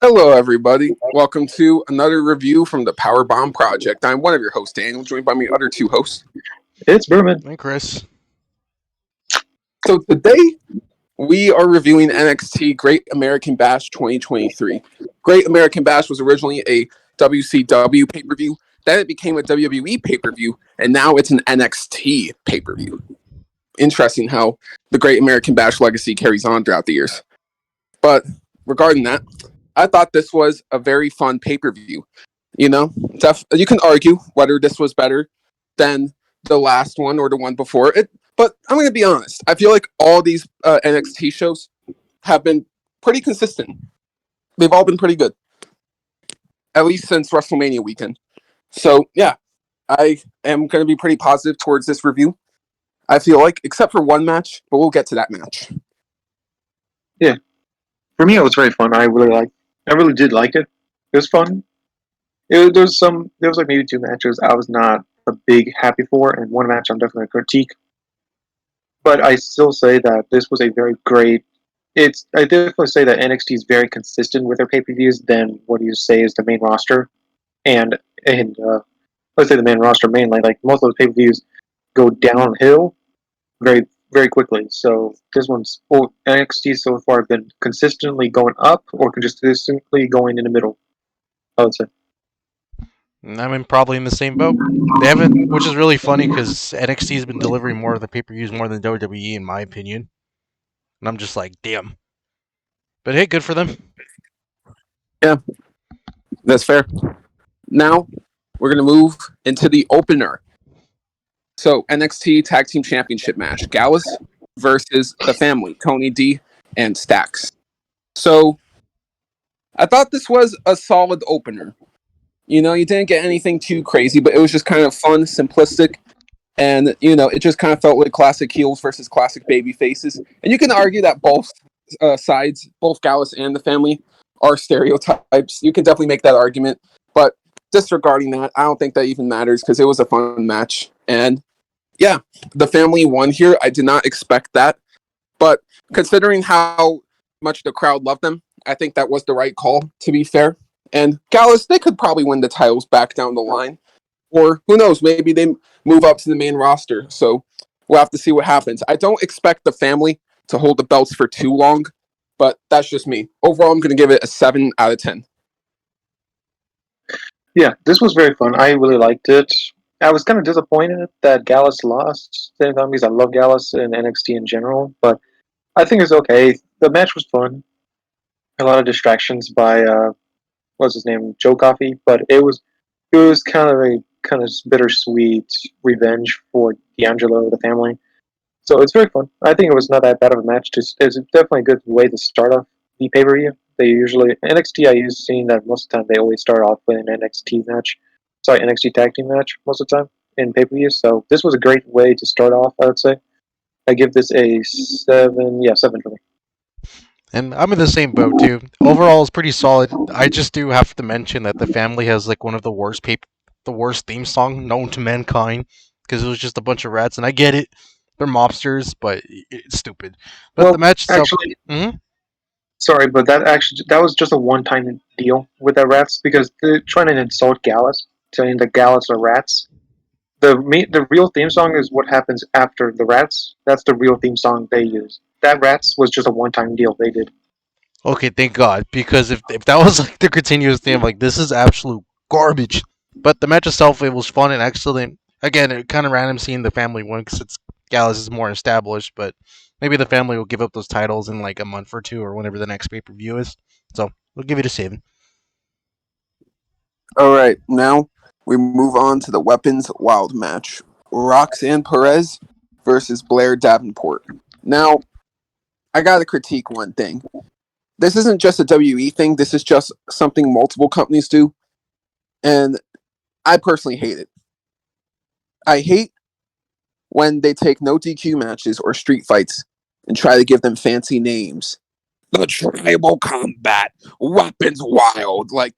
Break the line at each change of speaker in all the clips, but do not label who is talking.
Hello, everybody. Welcome to another review from the Power Bomb Project. I'm one of your hosts, Daniel, joined by my other two hosts.
It's Berman.
Hey, Chris.
So today we are reviewing NXT Great American Bash 2023. Great American Bash was originally a WCW pay-per-view, then it became a WWE pay-per-view, and now it's an NXT pay-per-view. Interesting how the Great American Bash legacy carries on throughout the years. But regarding that, I thought this was a very fun pay-per-view. You know, you can argue whether this was better than the last one or the one before it. But I'm going to be honest. I feel like all these NXT shows have been pretty consistent. They've all been pretty good, at least since WrestleMania weekend. So, yeah, I am going to be pretty positive towards this review. I feel like, except for one match, but we'll get to that match.
Yeah, for me it was very fun. I really did like it. It was fun. There was like maybe two matches I was not a big happy for, and one match I'm definitely a critique. But I still say that this was a very great. I definitely say that NXT is very consistent with their pay per views than what you say is the main roster, and let's say the main roster mainly. Like most of the pay per views go downhill very very quickly. So this one's NXT so far have been consistently going up or consistently going in the middle. I would say.
I'm probably in the same boat. They haven't, which is really funny because NXT has been delivering more of the pay-per-views more than WWE, in my opinion. And I'm just like, damn. But hey, good for them.
Yeah, that's fair. Now, we're going to move into the opener. So, NXT Tag Team Championship Match. Gallus versus The Family, Tony D and Stax. So, I thought this was a solid opener. You know, you didn't get anything too crazy, but it was just kind of fun, simplistic, and, you know, it just kind of felt like classic heels versus classic baby faces. And you can argue that both sides, both Gallus and The Family, are stereotypes. You can definitely make that argument, but disregarding that, I don't think that even matters because it was a fun match. And yeah, The Family won here. I did not expect that, but considering how much the crowd loved them, I think that was the right call, to be fair. And Gallus, they could probably win the titles back down the line. Or who knows, maybe they move up to the main roster. So we'll have to see what happens. I don't expect The Family to hold the belts for too long, but that's just me. Overall, I'm going to give it a 7 out of 10.
Yeah, this was very fun. I really liked it. I was kind of disappointed that Gallus lost. Same time because I love Gallus and NXT in general, but I think it's okay. The match was fun. A lot of distractions by what's his name, Joe Coffey, but it was kind of bittersweet revenge for D'Angelo, the family. So it's very fun. I think it was not that bad of a match. It's definitely a good way to start off the pay per view. They usually NXT. I used seen that most of the time they always start off with an NXT match. Sorry, NXT tag team match most of the time in pay per view. So this was a great way to start off. I would say. I give this a 7. Yeah, 7 for me.
And I'm in the same boat, too. Overall, it's pretty solid. I just do have to mention that The Family has, like, one of the worst theme song known to mankind. Because it was just a bunch of rats, and I get it. They're mobsters, but it's stupid. But the
Well,
match itself...
actually,
Mhm.
sorry, but that was just a one-time deal with the rats because they're trying to insult Gallus, saying that Gallus are rats. The real theme song is what happens after the rats. That's the real theme song they use. That rats was just a one-time deal they did.
Okay, thank God, because if that was like the continuous theme, like this is absolute garbage. But the match itself, it was fun and excellent. Again, it kind of random seeing the family win because it's Gallus is more established, but maybe the family will give up those titles in like a month or two or whenever the next pay per view is. So we'll give it a 7.
All right, now we move on to the Weapons Wild match. Roxanne Perez versus Blair Davenport. Now, I got to critique one thing. This isn't just a WE thing. This is just something multiple companies do. And I personally hate it. I hate when they take no DQ matches or street fights and try to give them fancy names. The Tribal Combat, Weapons Wild. Like,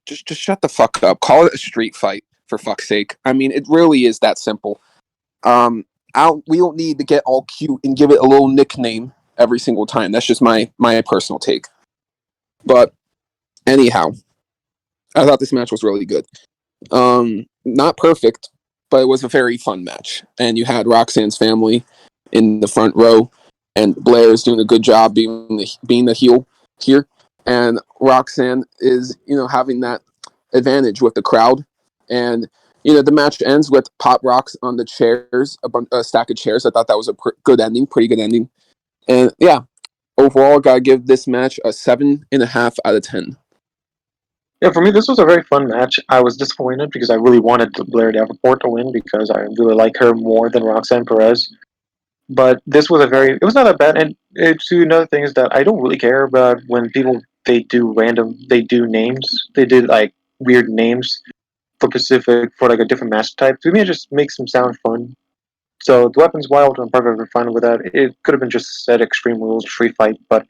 just shut the fuck up. Call it a street fight, for fuck's sake. I mean, it really is that simple. We don't need to get all cute and give it a little nickname every single time. That's just my personal take. But Anyhow, I thought this match was really good. Not perfect, but it was a very fun match. And you had Roxanne's family in the front row, and Blair is doing a good job being the heel here. And Roxanne is, having that advantage with the crowd. And, the match ends with pop rocks on the chairs, a stack of chairs. I thought that was a good ending, pretty good ending. And yeah, overall, gotta give this match a 7.5 out of 10.
Yeah, for me, this was a very fun match. I was disappointed because I really wanted Blair Davenport to win because I really like her more than Roxanne Perez. But this was it was not that bad. And another thing is that I don't really care about when people, they do names. They did like weird names for like a different match type. To me, it just makes them sound fun. So the Weapons Wild, I'm perfectly fine with that. It could have been just said Extreme Rules Street Fight, but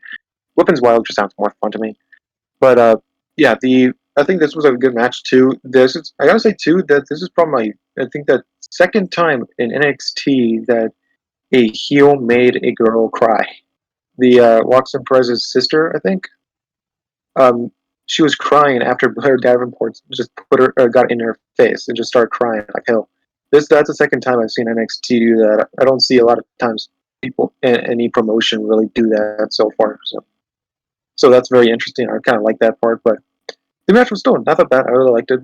Weapons Wild just sounds more fun to me. But yeah, I think this was a good match too. I gotta say too that this is probably I think that second time in NXT that a heel made a girl cry. The Roxanne Perez's sister, I think. Um, she was crying after Blair Davenport just got in her face and just started crying like hell. That's the second time I've seen NXT do that. I don't see a lot of times people any promotion really do that so far. So that's very interesting. I kind of like that part, but the match was still not that bad. I really liked it.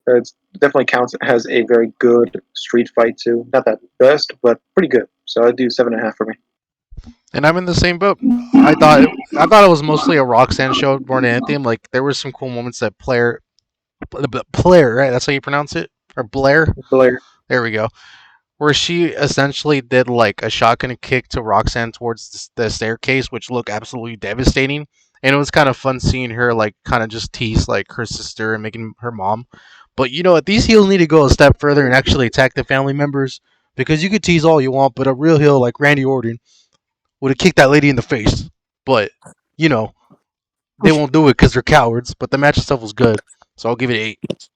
It definitely counts as a very good street fight too. Not that best, but pretty good. So I do 7.5 for me.
And I'm in the same boat. I thought it was mostly a Roxanne show more than anything. Like there were some cool moments that Blair, right? That's how you pronounce it, or Blair.
Blair.
There we go. Where she essentially did like a shotgun kick to Roxanne towards the staircase, which looked absolutely devastating. And it was kind of fun seeing her like kind of just tease like her sister and making her mom. But these heels need to go a step further and actually attack the family members because you could tease all you want, but a real heel like Randy Orton would have kicked that lady in the face. But you know they won't do it because they're cowards. But the match itself was good, so I'll give it 8.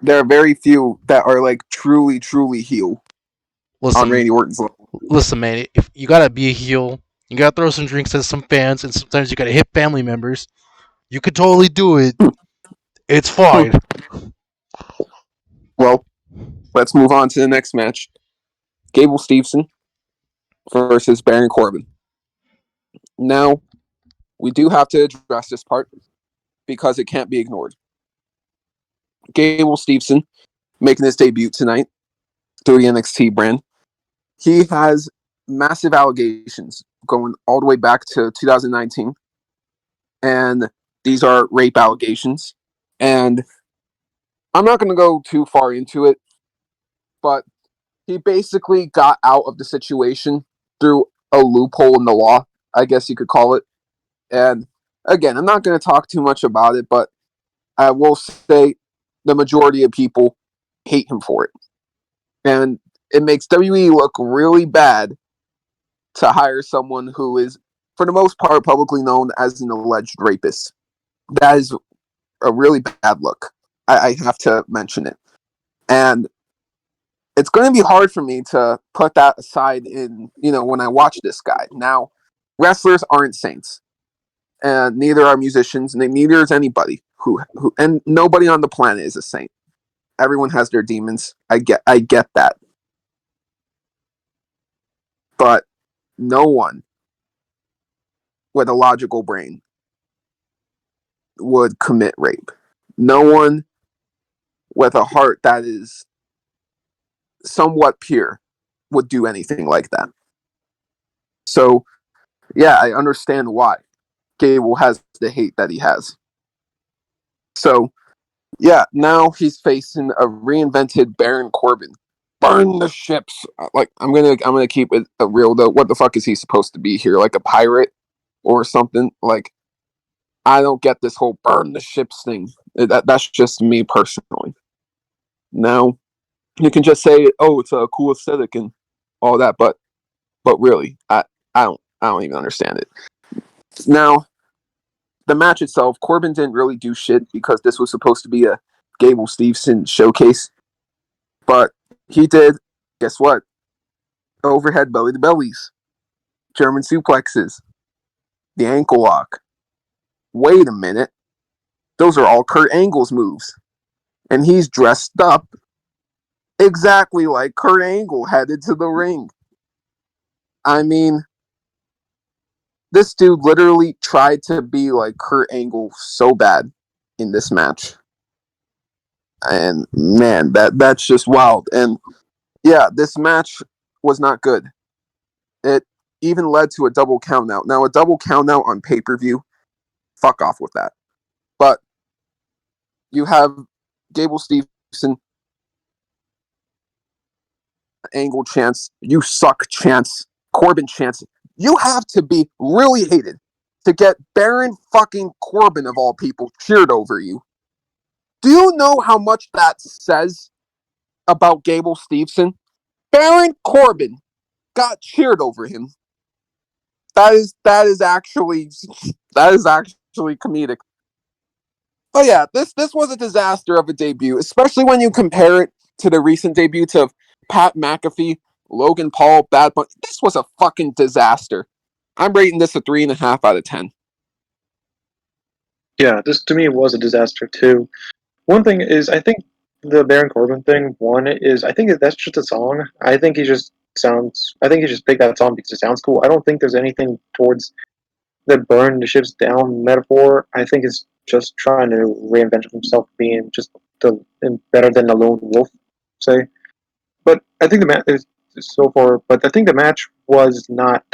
There are very few that are like truly, truly heel on
Listen,
Randy Orton's level.
listen, man. If you gotta be a heel, you gotta throw some drinks at some fans, and sometimes you gotta hit family members. You could totally do it. It's fine.
Well, let's move on to the next match. Gable Stevenson versus Baron Corbin. Now, we do have to address this part because it can't be ignored. Gable Stevenson making his debut tonight through the NXT brand. He has massive allegations going all the way back to 2019. And these are rape allegations. And I'm not going to go too far into it, but he basically got out of the situation through a loophole in the law, I guess you could call it. And again, I'm not going to talk too much about it, but I will say the majority of people hate him for it. And it makes WWE look really bad to hire someone who is, for the most part, publicly known as an alleged rapist. That is a really bad look. I have to mention it. And it's going to be hard for me to put that aside when I watch this guy. Now, wrestlers aren't saints. And neither are musicians, and neither is anybody and nobody on the planet is a saint. Everyone has their demons. I get that. But no one with a logical brain would commit rape. No one with a heart that is somewhat pure would do anything like that. So, yeah, I understand why Gable has the hate that he has. So, yeah, now he's facing a reinvented Baron Corbin. Burn the ships. Like I'm gonna keep it real though. What the fuck is he supposed to be here? Like a pirate or something? Like I don't get this whole burn the ships thing. That's just me personally. Now you can just say, oh, it's a cool aesthetic and all that, but really, I don't even understand it. Now the match itself, Corbin didn't really do shit because this was supposed to be a Gable Stevenson showcase. But he did, guess what? Overhead belly to bellies, German suplexes, the ankle lock. Wait a minute. those are all Kurt Angle's moves. And he's dressed up exactly like Kurt Angle headed to the ring. I mean, this dude literally tried to be like Kurt Angle so bad in this match. And man, that's just wild. And yeah, this match was not good. It even led to a double countout. Now, a double countout on pay-per-view, fuck off with that. But you have Gable Stevenson, Angle chance, you suck chance, Corbin chance. You have to be really hated to get Baron fucking Corbin, of all people, cheered over you. Do you know how much that says about Gable Stevenson? Baron Corbin got cheered over him. That is actually comedic. But yeah, this was a disaster of a debut, especially when you compare it to the recent debuts of Pat McAfee, Logan Paul, Bad Bunny. This was a fucking disaster. I'm rating this a 3.5 out of 10.
Yeah, this to me was a disaster too. One thing is, I think the Baron Corbin thing. One is, I think that's just a song. I think he just sounds. I think he just picked that song because it sounds cool. I don't think there's anything towards the burn the ships down metaphor. I think it's just trying to reinvent himself, being just better than the lone wolf, say. But I think the match is so far. But I think the match was not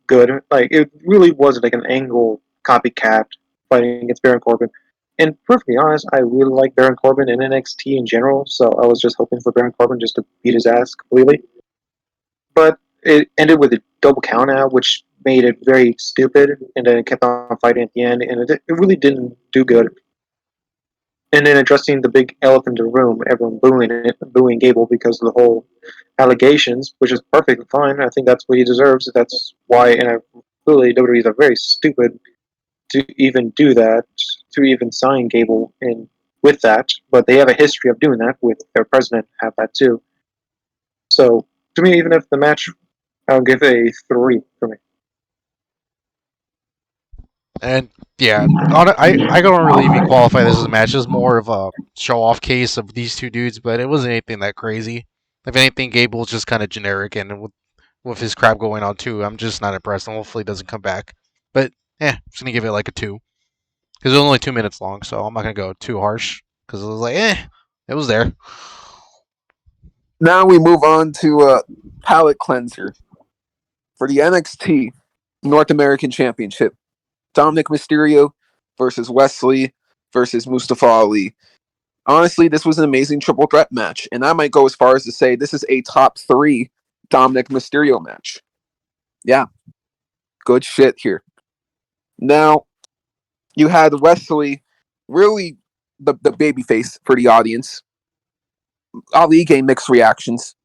good. Like it really was like an Angle copycat fighting against Baron Corbin. And perfectly honest, I really like Baron Corbin in NXT in general, so I was just hoping for Baron Corbin just to beat his ass completely. But it ended with a double count out, which made it very stupid, and then it kept on fighting at the end, and it really didn't do good. And then addressing the big elephant in the room, everyone booing Gable because of the whole allegations, which is perfectly fine. I think that's what he deserves. That's why, and I really WWE is very stupid to even do that, to even sign Gable in with that. But they have a history of doing that with their president have that too. So to me, even if the match, I'll give a 3 for me.
And yeah, I don't really even qualify this as a match. It's more of a show off case of these two dudes, but it wasn't anything that crazy. If anything, Gable's just kind of generic, and with his crap going on too, I'm just not impressed. And hopefully, it doesn't come back. But I'm just gonna give it like a 2 because it was only 2 minutes long, so I'm not gonna go too harsh because it was like it was there.
Now we move on to palate cleanser for the NXT North American Championship. Dominik Mysterio versus Wesley versus Mustafa Ali. Honestly, this was an amazing triple threat match, and I might go as far as to say this is a top 3 Dominik Mysterio match. Yeah, good shit here. Now, you had Wesley, really the babyface for the audience. Ali gained mixed reactions,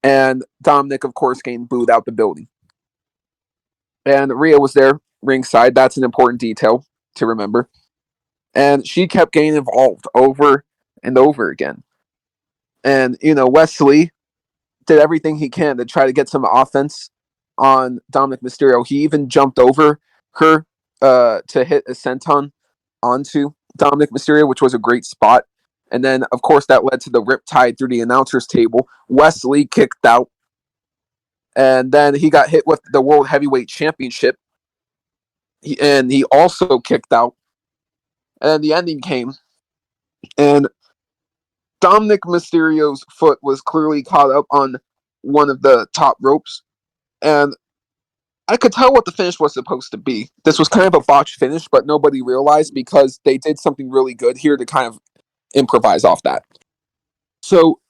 and Dominik, of course, getting booed out the building. And Rhea was there ringside. That's an important detail to remember. And she kept getting involved over and over again. And, Wesley did everything he can to try to get some offense on Dominik Mysterio. He even jumped over her to hit a senton onto Dominik Mysterio, which was a great spot. And then, of course, that led to the riptide through the announcer's table. Wesley kicked out. And then he got hit with the World Heavyweight Championship. And he also kicked out. And the ending came. And Dominik Mysterio's foot was clearly caught up on one of the top ropes. And I could tell what the finish was supposed to be. This was kind of a botched finish, but nobody realized because they did something really good here to kind of improvise off that. So,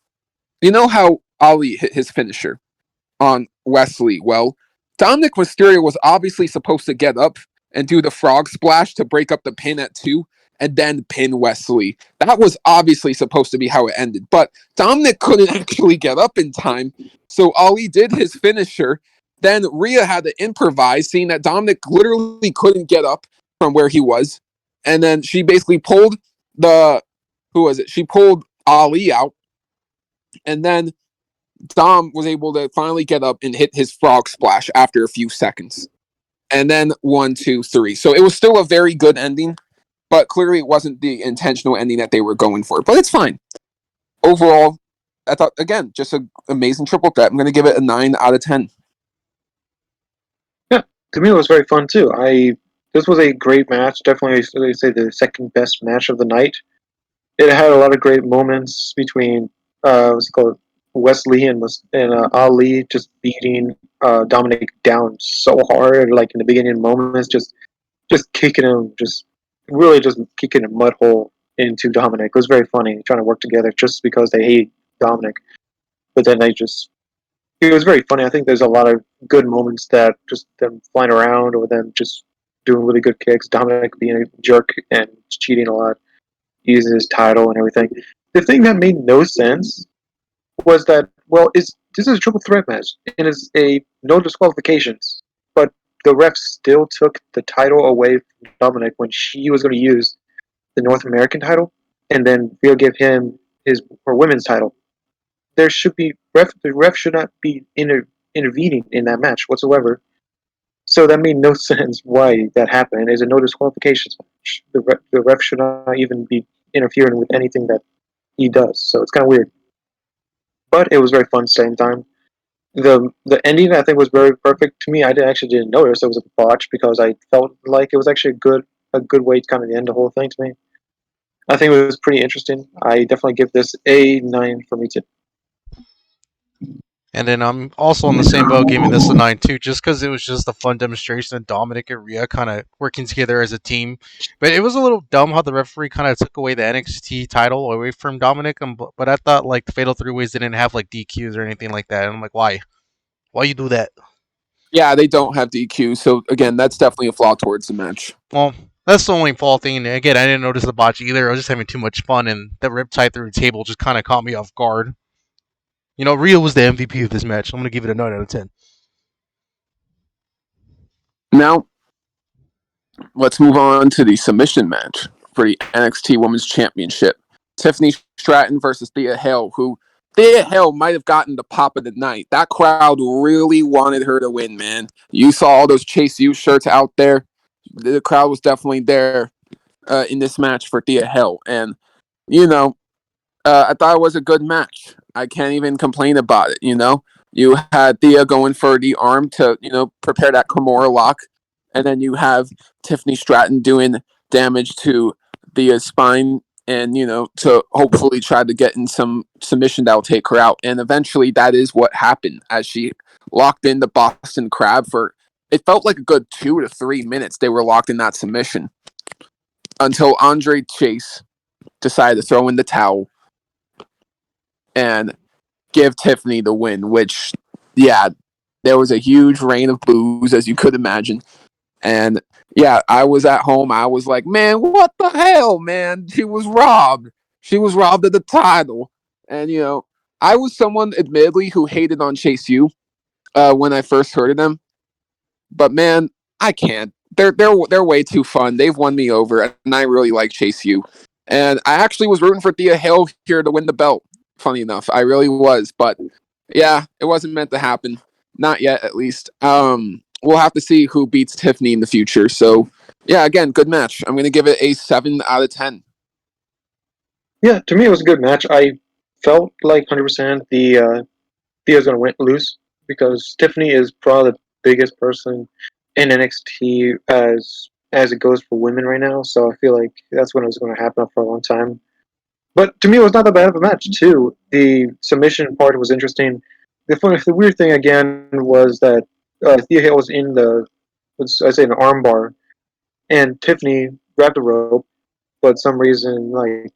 you know how Ali hit his finisher on Wesley? Well, Dominik Mysterio was obviously supposed to get up and do the frog splash to break up the pin at 2 and then pin Wesley. That was obviously supposed to be how it ended. But Dominik couldn't actually get up in time, so Ali did his finisher. Then Rhea had to improvise, seeing that Dominik literally couldn't get up from where he was. And then she basically pulled She pulled Ali out. And then Dom was able to finally get up and hit his frog splash after a few seconds. And then 1, 2, 3. So it was still a very good ending. but clearly it wasn't the intentional ending that they were going for. But it's fine. Overall, I thought, again, just an amazing triple threat. I'm going to give it a 9 out of 10.
Yeah, to me it was very fun too. This was a great match. Definitely, they say the second best match of the night. It had a lot of great moments between what's it called, Wesley and Ali just beating Dominik down so hard, like in the beginning moments, just kicking him, just really just kicking a mud hole into Dominik. It was very funny trying to work together just because they hate Dominik, but then it was very funny. I think there's a lot of good moments that just them flying around or them just doing really good kicks. Dominik being a jerk and cheating a lot, using his title and everything. The thing that made no sense was that, well, this is a triple threat match and it's a no disqualifications, but the ref still took the title away from Dominik when she was going to use the North American title, and then they'll give him her women's title. The ref should not be intervening in that match whatsoever. So that made no sense why that happened. It's a no disqualifications match. The ref should not even be interfering with anything that he does. So it's kind of weird. But it was very fun at the same time. The ending I think was very perfect to me. Actually didn't notice it was a botch because I felt like it was actually a good way to kind of end the whole thing to me. I think it was pretty interesting. I definitely give this a 9 for me too.
And then I'm also on the same boat, giving this a 9 too, just because it was just a fun demonstration of Dominik and Rhea kind of working together as a team. But it was a little dumb how the referee kind of took away the NXT title away from Dominik. But I thought like the Fatal 3-Ways didn't have like DQs or anything like that. And I'm like, why? Why you do that?
Yeah, they don't have DQ, so again, that's definitely a flaw towards the match.
Well, that's the only fault thing. Again, I didn't notice the botch either. I was just having too much fun, and the riptide through the table just kind of caught me off guard. You know, Rhea was the MVP of this match. I'm going to give it a 9 out of 10.
Now, let's move on to the submission match for the NXT Women's Championship. Tiffany Stratton versus Thea Hale, who Thea Hale might have gotten the pop of the night. That crowd really wanted her to win, man. You saw all those Chase U shirts out there. The crowd was definitely there in this match for Thea Hale. And, you know, I thought it was a good match. I can't even complain about it, you know? You had Thea going for the arm to, prepare that Kimura lock. And then you have Tiffany Stratton doing damage to the spine and, to hopefully try to get in some submission that will take her out. And eventually that is what happened as she locked in the Boston Crab for, it felt like a good 2 to 3 minutes they were locked in that submission until Andre Chase decided to throw in the towel and give Tiffany the win, which, yeah, there was a huge rain of boos, as you could imagine. And, yeah, I was at home. I was like, man, what the hell, man? She was robbed. She was robbed of the title. And, I was someone, admittedly, who hated on Chase U when I first heard of them. But, man, I can't. They're way too fun. They've won me over, and I really like Chase U. And I actually was rooting for Thea Hale here to win the belt. Funny enough, I really was, but yeah, it wasn't meant to happen. Not yet, at least. We'll have to see who beats Tiffany in the future. So, yeah, again, good match. I'm gonna give it a 7 out of 10.
Yeah, to me it was a good match. I felt like 100% Thea's gonna lose because Tiffany is probably the biggest person in NXT as it goes for women right now. So I feel like that's when it was going to happen for a long time. But to me, it was not that bad of a match too. The submission part was interesting. The weird thing again was that Thea Hale was in an arm bar, and Tiffany grabbed the rope, but some reason like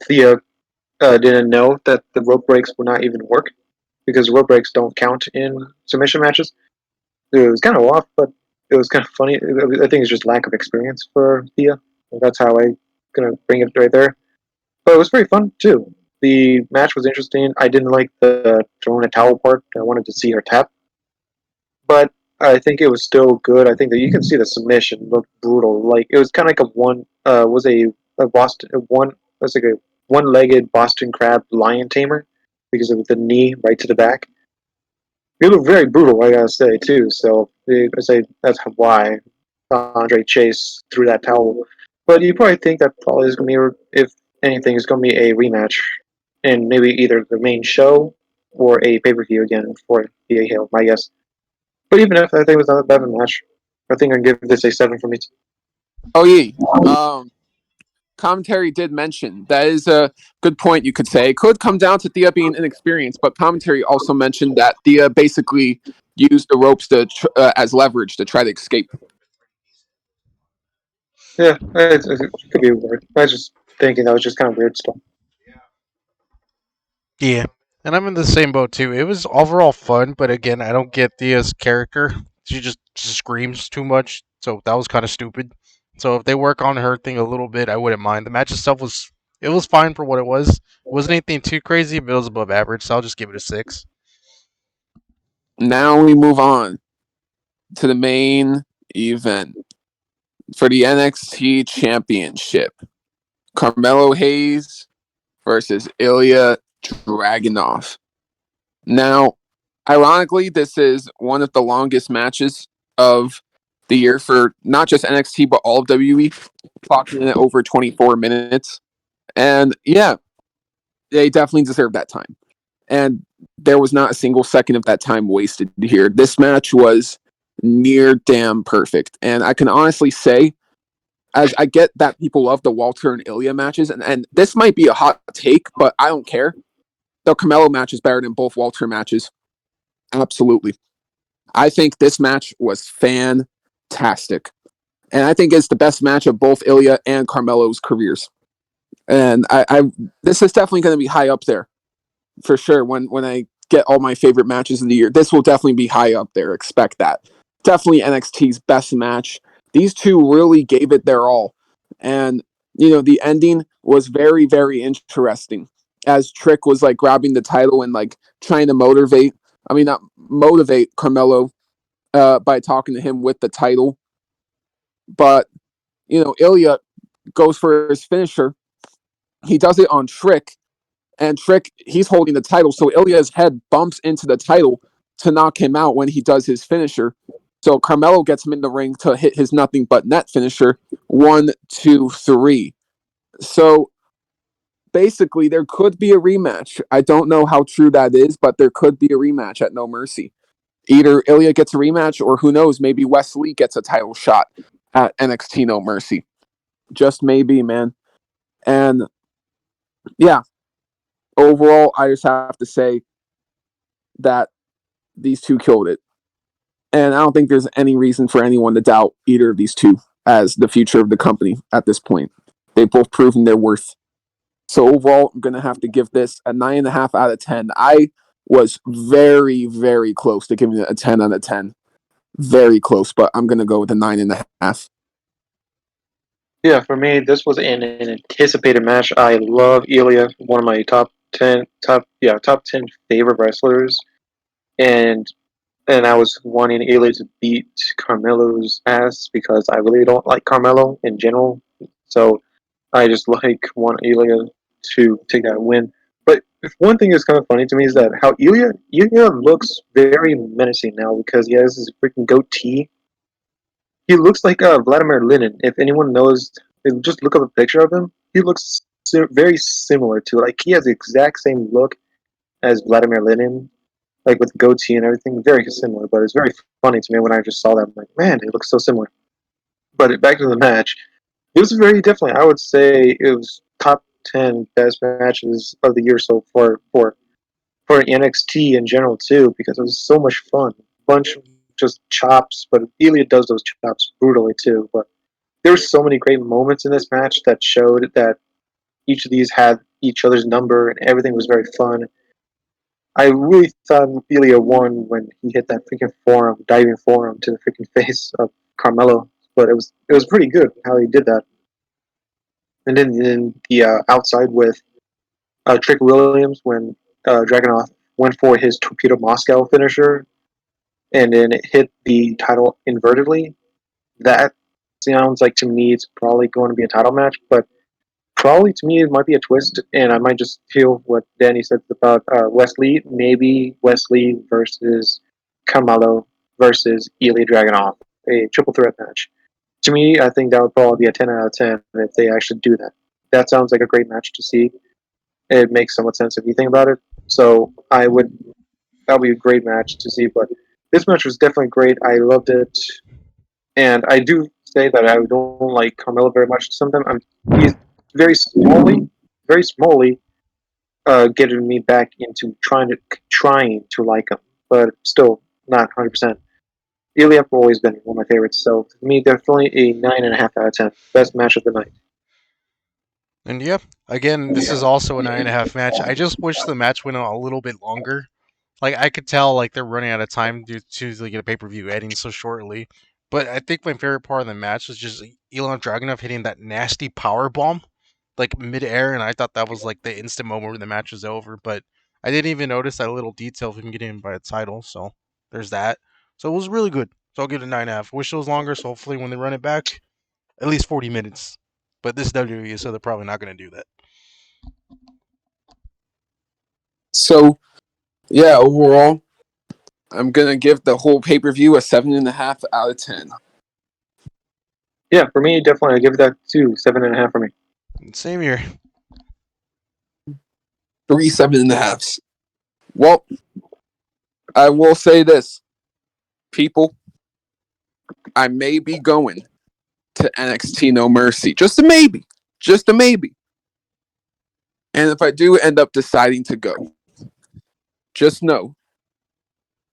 Thea didn't know that the rope breaks would not even work because rope breaks don't count in submission matches. It was kind of off, but it was kind of funny. I think it's just lack of experience for Thea. That's how I'm gonna bring it right there. But it was very fun too. The match was interesting. I didn't like the throwing a towel part. I wanted to see her tap, but I think it was still good. I think that you can see the submission looked brutal. Like it was kind of like a Boston one was like a one-legged Boston Crab lion tamer because of the knee right to the back. It looked very brutal, I gotta say too. So I say that's why Andre Chase threw that towel. But you probably think that probably is going to be, if anything, is going to be a rematch, and maybe either the main show or a pay per view again for the Hale, my guess. But even if I think it was not a bad match, I think I'd give this a 7 for me.
Oh yeah. Commentary did mention that is a good point. You could say it could come down to Thea being inexperienced, but commentary also mentioned that Thea basically used the ropes to as leverage to try to escape.
Yeah, it could be weird. I was just thinking that was just kind of weird stuff.
Yeah, and I'm in the same boat too. It was overall fun, but again, I don't get Thea's character. She just screams too much, so that was kind of stupid. So if they work on her thing a little bit, I wouldn't mind. The match itself was fine for what it was. It wasn't anything too crazy, but it was above average. So I'll just give it a 6.
Now we move on to the main event for the NXT Championship. Carmelo Hayes versus Ilya Dragunov. Now, ironically, this is one of the longest matches of the year for not just NXT but all of WWE, clocking in at over 24 minutes. And yeah, they definitely deserve that time. And there was not a single second of that time wasted here. This match was near damn perfect. And I can honestly say, as I get that people love the Walter and Ilya matches, and this might be a hot take, but I don't care. The Carmelo match is better than both Walter matches. Absolutely. I think this match was fantastic. And I think it's the best match of both Ilya and Carmelo's careers. And I this is definitely going to be high up there for sure. When I get all my favorite matches of the year, this will definitely be high up there. Expect that. Definitely NXT's best match. These two really gave it their all. And, the ending was very, very interesting as Trick was like grabbing the title and like trying to not motivate Carmelo by talking to him with the title. But, Ilya goes for his finisher. He does it on Trick, and Trick, he's holding the title, so Ilya's head bumps into the title to knock him out when he does his finisher. So Carmelo gets him in the ring to hit his nothing but net finisher. 1, 2, 3. So basically, there could be a rematch. I don't know how true that is, but there could be a rematch at No Mercy. Either Ilya gets a rematch, or who knows, maybe Wesley gets a title shot at NXT No Mercy. Just maybe, man. And yeah, overall, I just have to say that these two killed it. And I don't think there's any reason for anyone to doubt either of these two as the future of the company at this point. They've both proven their worth. So overall, I'm going to have to give this a 9.5 out of 10. I was very, very close to giving it a 10 out of 10. Very close, but I'm going to go with a 9.5.
Yeah, for me, this was an anticipated match. I love Ilya, one of my top 10 favorite wrestlers, and I was wanting Ilya to beat Carmelo's ass because I really don't like Carmelo in general. So I just want Ilya to take that win. But one thing that's kind of funny to me is that how Ilya looks very menacing now because he has his freaking goatee. He looks like Vladimir Lenin. If anyone knows, just look up a picture of him. He looks very similar to, like, he has the exact same look as Vladimir Lenin, like with goatee and everything. Very similar, but it's very funny to me when I just saw that. I'm like, man, it looks so similar. But back to the match, it was very definitely. I would say it was top 10 best matches of the year so far for NXT in general too, because it was so much fun. Bunch of just chops, but Ilya does those chops brutally too. But there were so many great moments in this match that showed that each of these had each other's number, and everything was very fun. I really thought Ilya won when he hit that freaking diving forearm to the freaking face of Carmelo. But it was pretty good how he did that. And then in the outside with Trick Williams when Dragunov went for his Torpedo Moscow finisher, and then it hit the title invertedly. That sounds like, to me, it's probably going to be a title match, but probably to me it might be a twist, and I might just feel what Danny said about Wesley. Maybe Wesley versus Carmelo versus Ilya Dragunov, a triple threat match. To me, I think that would probably be a 10 out of 10 if they actually do that. That sounds like a great match to see. It makes somewhat sense if you think about it. So that would be a great match to see. But this match was definitely great. I loved it, and I do say that I don't like Carmelo very much. Sometimes he's very very smallly, getting me back into trying to like him, but still not 100%. Ijla have always been one of my favorites, so for me, definitely a 9.5 out of 10. Best match of the night.
And yeah, again, this is also a 9.5 match. I just wish the match went on a little bit longer. Like I could tell, like they're running out of time due to like a pay-per-view ending so shortly. But I think my favorite part of the match was just Elon Dragunov hitting that nasty power bomb, like mid-air, and I thought that was like the instant moment where the match was over. But I didn't even notice that little detail of him getting him by a title. So there's that. So it was really good. So I'll give it a 9.5. Wish it was longer. So hopefully when they run it back, at least 40 minutes. But this is WWE, so they're probably not going to do that.
So, yeah, overall, I'm going to give the whole pay-per-view a 7.5 out of 10.
Yeah, for me, definitely, I give that too 7.5 for me.
Same here.
3 7.5s. Well, I will say this. People, I may be going to NXT No Mercy. Just a maybe. Just a maybe. And if I do end up deciding to go, just know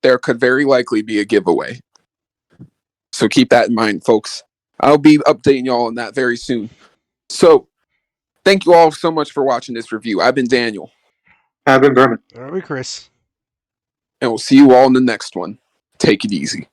there could very likely be a giveaway. So keep that in mind, folks. I'll be updating y'all on that very soon. So, thank you all so much for watching this review. I've been Daniel.
I've been Berman.
All right, Chris.
And we'll see you all in the next one. Take it easy.